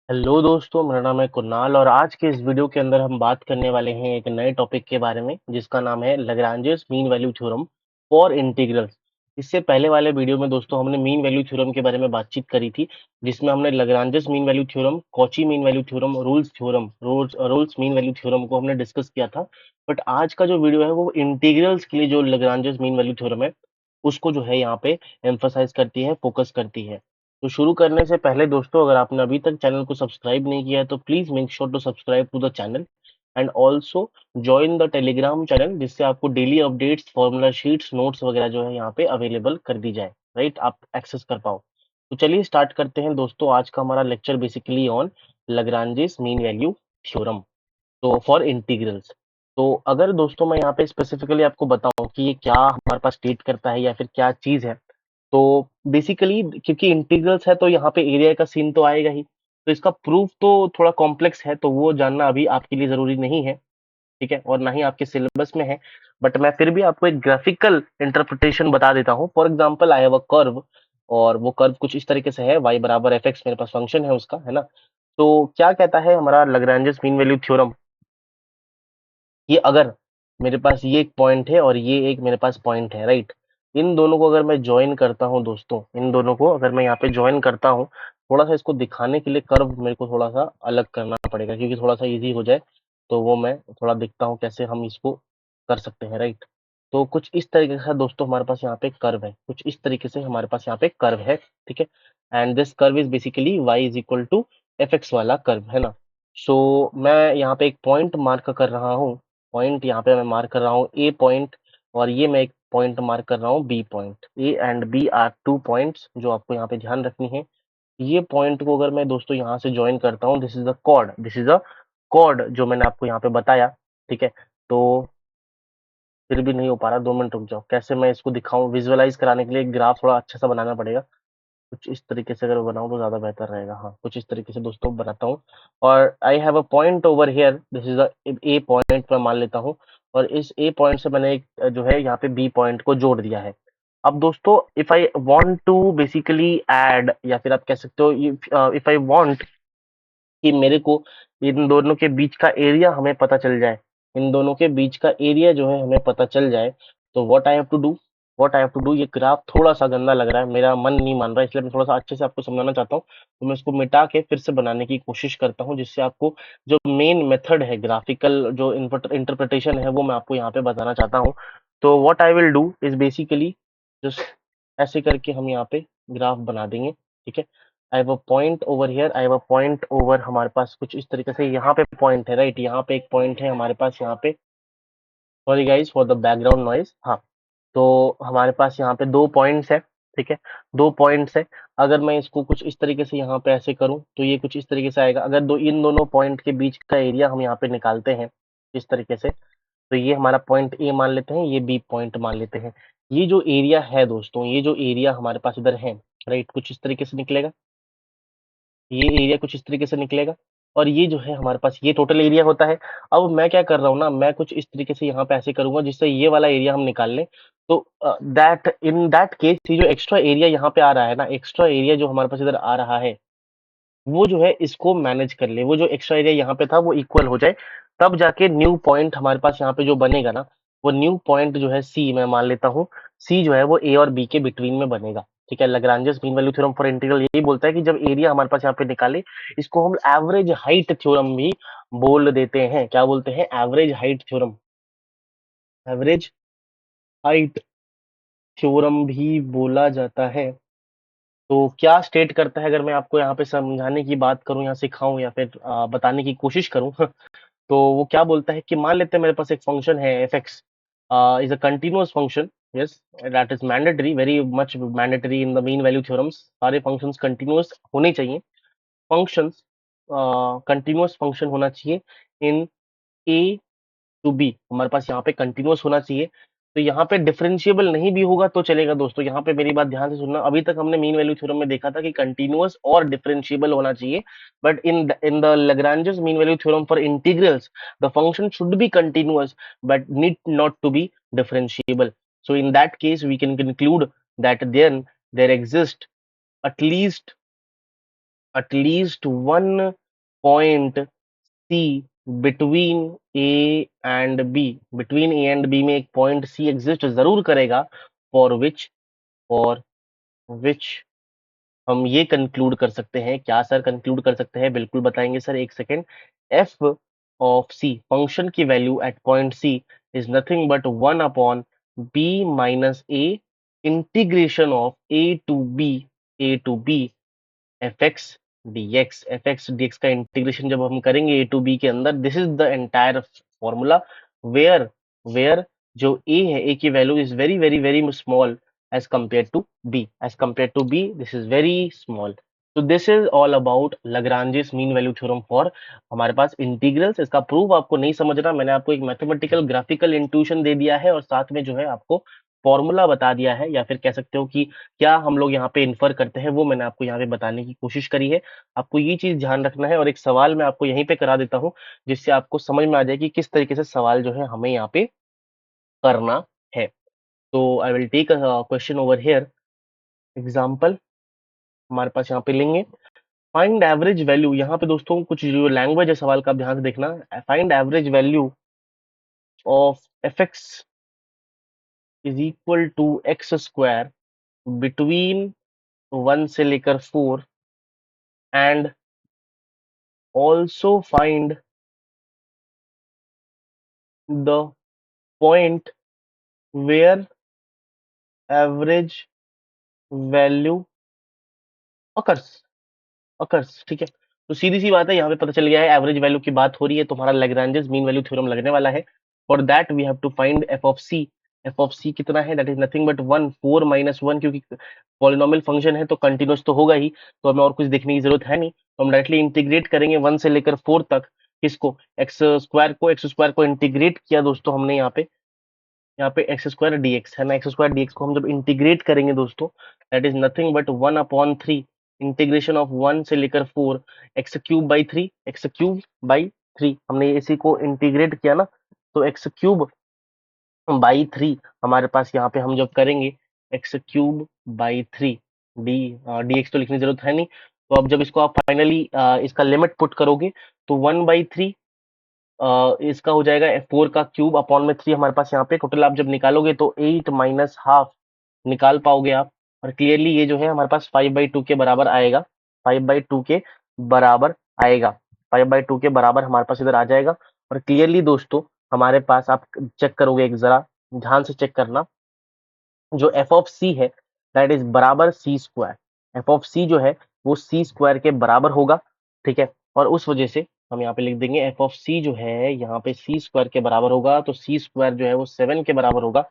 Hello दोस्तों, मेरा नाम है कुणाल और आज के इस वीडियो के अंदर हम बात करने वाले हैं एक नए टॉपिक के बारे में जिसका नाम है Lagrange's mean value theorem for integrals. इससे पहले वाले वीडियो में दोस्तों हमने मीन वैल्यू थ्योरम के बारे में बातचीत करी थी, जिसमें हमने Lagrange's mean value theorem, Cauchy mean value theorem, Rolle's mean value theorem को हमने डिस्कस किया था। बट आज का जो वीडियो है वो इंटीग्रल्स के लिए जो लाग्रांजेस मीन वैल्यू थ्योरम है उसको जो है यहाँ पे एम्फसाइज करती है, फोकस करती है। तो शुरू करने से पहले दोस्तों, अगर आपने अभी तक चैनल को सब्सक्राइब नहीं किया है तो please make sure to subscribe to the channel and also join the Telegram channel, जिससे आपको daily updates, formula sheets, notes वगैरह जो है यहाँ पे अवेलेबल कर दी जाए, राइट, आप एक्सेस कर पाओ। तो चलिए स्टार्ट करते हैं दोस्तों। आज का हमारा lecture basically on Lagrange's mean value theorem, तो फॉर इंटीग्रल्स। तो अगर दोस्तों मैं यहाँ पे स्पेसिफिकली आपको बताऊं कि ये क्या हमारे पास स्टेट करता है या फिर क्या चीज है, तो बेसिकली क्योंकि इंटीग्रल्स है तो यहाँ पे एरिया का सीन तो आएगा ही। तो इसका प्रूफ तो थोड़ा कॉम्प्लेक्स है, तो वो जानना अभी आपके लिए जरूरी नहीं है, ठीक है, और ना ही आपके सिलेबस में है। बट मैं फिर भी आपको एक ग्राफिकल इंटरप्रिटेशन बता देता हूँ। For example, I have a curve, और वो कर्व कुछ इस तरीके से है, y बराबर एफ एक्स, मेरे पास फंक्शन है उसका, है ना। तो क्या कहता है हमारा लाग्रांजेस मीन वैल्यू थ्योरम, कि अगर मेरे पास ये एक पॉइंट है और ये एक मेरे पास पॉइंट है, राइट, इन दोनों को अगर मैं ज्वाइन करता हूँ दोस्तों, इन दोनों को अगर मैं यहाँ पे ज्वाइन करता हूँ, थोड़ा सा इसको दिखाने के लिए कर्व मेरे को थोड़ा सा अलग करना पड़ेगा क्योंकि थोड़ा सा इजी हो जाए। तो वो मैं थोड़ा दिखता हूँ कैसे हम इसको कर सकते हैं, राइट। तो कुछ इस तरीके से दोस्तों हमारे पास यहाँ पे कर्व है, कुछ इस तरीके से हमारे पास यहाँ पे कर्व है, ठीक है। And this curve is basically y is equal to F X वाला कर्व, है ना। सो मैं यहाँ पे एक पॉइंट मार्क कर रहा हूँ, पॉइंट यहाँ पे मैं मार्क कर रहा हूँ ए पॉइंट, और ये मैं एक पॉइंट मार्क कर रहा हूँ B point. A and B are two points जो आपको यहाँ पे ध्यान रखनी है। ये पॉइंट को अगर मैं दोस्तों यहाँ से ज्वाइन करता हूँ, this is the chord, this is a chord जो मैंने आपको यहाँ पे बताया, ठीक है। तो फिर भी नहीं हो पा रहा, 2 मिनट रुक जाओ, कैसे मैं इसको दिखाऊं, विजुअलाइज कराने के लिए ग्राफ थोड़ा अच्छा सा बनाना पड़ेगा। कुछ इस तरीके से अगर बनाऊं तो ज्यादा बेहतर रहेगा। हाँ, कुछ इस तरीके से दोस्तों बनाता हूँ। और I have a point over here, this is a A point मैं मान लेता हूँ, और इस ए पॉइंट से मैंने एक जो है यहाँ पे बी पॉइंट को जोड़ दिया है। अब दोस्तों, if I want to basically add, या फिर आप कह सकते हो इफ आई वांट कि मेरे को इन दोनों के बीच का एरिया हमें पता चल जाए, इन दोनों के बीच का एरिया जो है हमें पता चल जाए, तो what I have to do, ये ग्राफ थोड़ा सा गंदा लग रहा है, मेरा मन नहीं मान रहा है, इसलिए मैं थोड़ा सा अच्छे से आपको समझाना चाहता हूँ। तो मैं इसको मिटा के फिर से बनाने की कोशिश करता हूँ, जिससे आपको जो मेन मेथड है, ग्राफिकल जो इंटरप्रिटेशन है, वो मैं आपको यहाँ पे बताना चाहता हूँ। तो what I will do is basically just ऐसे करके हम यहाँ पे ग्राफ बना देंगे, ठीक है। I have a point over here, I have a point over, हमारे पास कुछ इस तरीके से यहाँ पे पॉइंट है, राइट, यहाँ पे एक पॉइंट है हमारे पास यहाँ पे। Sorry guys for the background noise. हाँ, तो हमारे पास यहाँ पे 2 पॉइंट्स है, ठीक है, 2 पॉइंट्स है। अगर मैं इसको कुछ इस तरीके से यहाँ पे ऐसे करूँ तो ये कुछ इस तरीके से आएगा। अगर इन दोनों पॉइंट के बीच का एरिया हम यहाँ पे निकालते हैं इस तरीके से, तो ये हमारा पॉइंट ए मान लेते हैं, ये बी पॉइंट मान लेते हैं। ये जो एरिया है दोस्तों, ये जो एरिया हमारे पास इधर है, राइट, कुछ इस तरीके से निकलेगा, ये एरिया कुछ इस तरीके से निकलेगा, और ये जो है हमारे पास ये टोटल एरिया होता है। अब मैं क्या कर रहा हूँ ना, मैं कुछ इस तरीके से यहाँ पे ऐसे करूंगा जिससे ये वाला एरिया हम निकाल लें। तो दैट इन दैट केस ये जो एक्स्ट्रा एरिया यहाँ पे आ रहा है ना, एक्स्ट्रा एरिया जो हमारे पास इधर आ रहा है, वो जो है इसको मैनेज कर ले, वो जो एक्स्ट्रा एरिया यहाँ पे था वो इक्वल हो जाए, तब जाके न्यू पॉइंट हमारे पास यहाँ पे जो बनेगा ना, वो न्यू पॉइंट जो है सी मैं मान लेता हूँ, सी जो है वो ए और बी के बिटवीन में बनेगा, ठीक है। Lagrange's mean value theorem for integral यही बोलता है कि जब एरिया हमारे पास यहाँ पे निकाले, इसको हम एवरेज हाइट थ्योरम भी बोल देते हैं। क्या बोलते हैं? Average height theorem, average height theorem भी बोला जाता है। तो क्या स्टेट करता है, अगर मैं आपको यहाँ पे समझाने की बात करूं या सिखाऊं या फिर बताने की कोशिश करूं तो वो क्या बोलता है कि मान लेते हैं मेरे पास एक फंक्शन है F X is a continuous function. Yes, that is mandatory, very much mandatory in the mean value theorems. सारे फंक्शंस कंटिन्यूअस होने चाहिए, फंक्शंस कंटिन्यूअस फंक्शन होना चाहिए इन ए टू बी, हमारे पास यहाँ पे कंटिन्यूअस होना चाहिए। तो यहाँ पे डिफरेंशिएबल नहीं भी होगा तो चलेगा दोस्तों। यहाँ पे मेरी बात ध्यान से सुनना, अभी तक हमने मीन वैल्यू थ्योरम में देखा था कि कंटिन्यूअस और डिफरेंशिएबल होना चाहिए, but in the Lagrange's mean value theorem for integrals the function should be continuous but need not to be differentiable. So in that case we can conclude that then there exist at least at least one point C between A and B, between A and B में एक point सी exist जरूर करेगा, for which हम ये conclude कर सकते हैं। क्या सर कंक्लूड कर सकते हैं? बिल्कुल बताएंगे सर, एक second. F of c, function की value at point c is nothing but one upon b minus a integration of a to b f x d x का इंटीग्रेशन जब हम करेंगे ए टू बी के अंदर, this is the entire formula where where जो a है, a की value is very very very small as compare to b, this is very small. तो this is all about Lagrange's mean value theorem for हमारे पास integrals. इसका proof आपको नहीं समझना, मैंने आपको एक मैथमेटिकल ग्राफिकल इंट्यूशन दे दिया है और साथ में जो है आपको फॉर्मूला बता दिया है, या फिर कह सकते हो कि क्या हम लोग यहाँ पे इन्फर करते हैं वो मैंने आपको यहाँ पे बताने की कोशिश करी है। आपको ये चीज ध्यान रखना है, और एक सवाल मैं आपको यहीं पे करा देता हूँ जिससे आपको समझ में आ जाए कि किस तरीके से सवाल जो है हमें यहाँ पे करना है। तो I will take question over here. Example हमारे पास यहाँ पे लेंगे, फाइंड एवरेज वैल्यू। यहाँ पे दोस्तों कुछ जो लैंग्वेज है सवाल का आप ध्यान देखना, find average value of F X is equal to X square between 1 से लेकर 4 and also find the point where average value occurs occurs। ठीक है, तो सीधी सी बात है, यहाँ पे पता चल गया है एवरेज वैल्यू की बात हो रही है, तुम्हारा लैग्रेंजेस मीन वैल्यू थ्योरम लगने वाला है। For that we have to find f of c. F of c कितना है? That is nothing but 1, 4 minus 1, क्योंकि पॉलिनोमियल फंक्शन है तो कंटिन्यूस तो होगा ही, तो हमें और कुछ देखने की जरूरत है नहीं, तो हम डायरेक्टली इंटीग्रेट करेंगे 1 से लेकर 4 तक। किसको? एक्स स्क्वायर को इंटीग्रेट किया दोस्तों हमने यहाँ पे एक्स स्क्वायर डी एक्स है ना, एक्स स्क्वायर डी एक्स को हम जब इंटीग्रेट करेंगे दोस्तों, that is nothing but 1/3 integration of 1 से लेकर 4 x³ बाई 3 हमने इसी को इंटीग्रेट किया ना, तो x³ बाई 3 हमारे पास यहाँ पे हम जब करेंगे x³ by 3 D D x तो लिखने की जरूरत है नहीं। तो अब जब इसको आप फाइनली इसका लिमिट पुट करोगे तो 1/3 इसका हो जाएगा 4 का क्यूब अपॉन में 3 हमारे पास यहाँ पे टोटल आप जब निकालोगे तो 8 माइनस हाफ निकाल पाओगे आप, और क्लियरली ये जो है हमारे पास 5/2 के बराबर आएगा, 5/2 के बराबर आएगा, 5/2 के बराबर हमारे पास इधर आ जाएगा। और क्लियरली दोस्तों हमारे पास आप चेक करोगे, एक जरा ध्यान से चेक करना, जो एफ ऑफ सी है दैट इज बराबर सी स्क्वायर। एफ ऑफ सी जो है वो सी स्क्वायर के बराबर होगा, ठीक है, और उस वजह से हम यहाँ पे लिख देंगे एफ ऑफ सी जो है यहाँ पे सी स्क्वायर के बराबर होगा, तो सी स्क्वायर जो है वो 7 के बराबर होगा।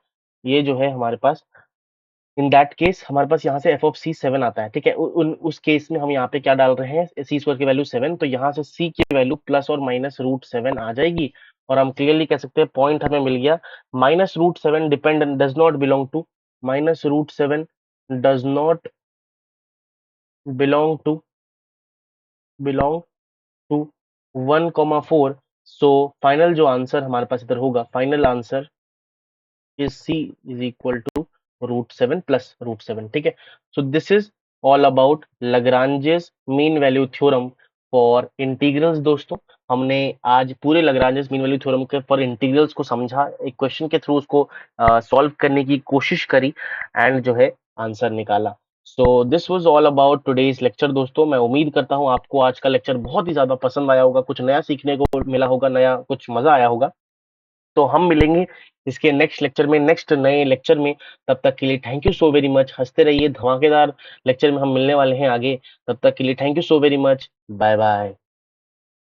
ये जो है हमारे पास इन दैट केस हमारे पास यहाँ से एफ ऑफ सी 7 आता है, ठीक है। उस केस में हम यहाँ पे क्या डाल रहे हैं, सी स्क्वायर की वैल्यू 7, तो यहाँ से सी की वैल्यू प्लस और माइनस √7 आ जाएगी, और हम क्लियरली कह सकते हैं पॉइंट हमें मिल गया। -√7 depend does not belong to, -√7 does not belong to belong to 1,4। So final जो आंसर हमारे पास इधर होगा, final answer is c is equal to √7 plus √7, ठीक है। So this is all about Lagrange's mean value theorem for integrals. दोस्तों हमने आज पूरे लग्रांजेस मीन वैल्यू थ्योरम के फॉर इंटीग्रल्स को समझा, एक क्वेश्चन के थ्रू उसको सॉल्व करने की कोशिश करी एंड जो है आंसर निकाला। So this was all about today's lecture. दोस्तों मैं उम्मीद करता हूँ आपको आज का लेक्चर बहुत ही ज्यादा पसंद आया होगा, कुछ नया सीखने को मिला होगा, नया कुछ मजा आया होगा। तो हम मिलेंगे इसके नेक्स्ट लेक्चर में, नेक्स्ट नए लेक्चर में। तब तक के लिए thank you so very much, हंसते रहिए, धमाकेदार लेक्चर में हम मिलने वाले हैं आगे। तब तक के लिए thank you so very much, bye bye.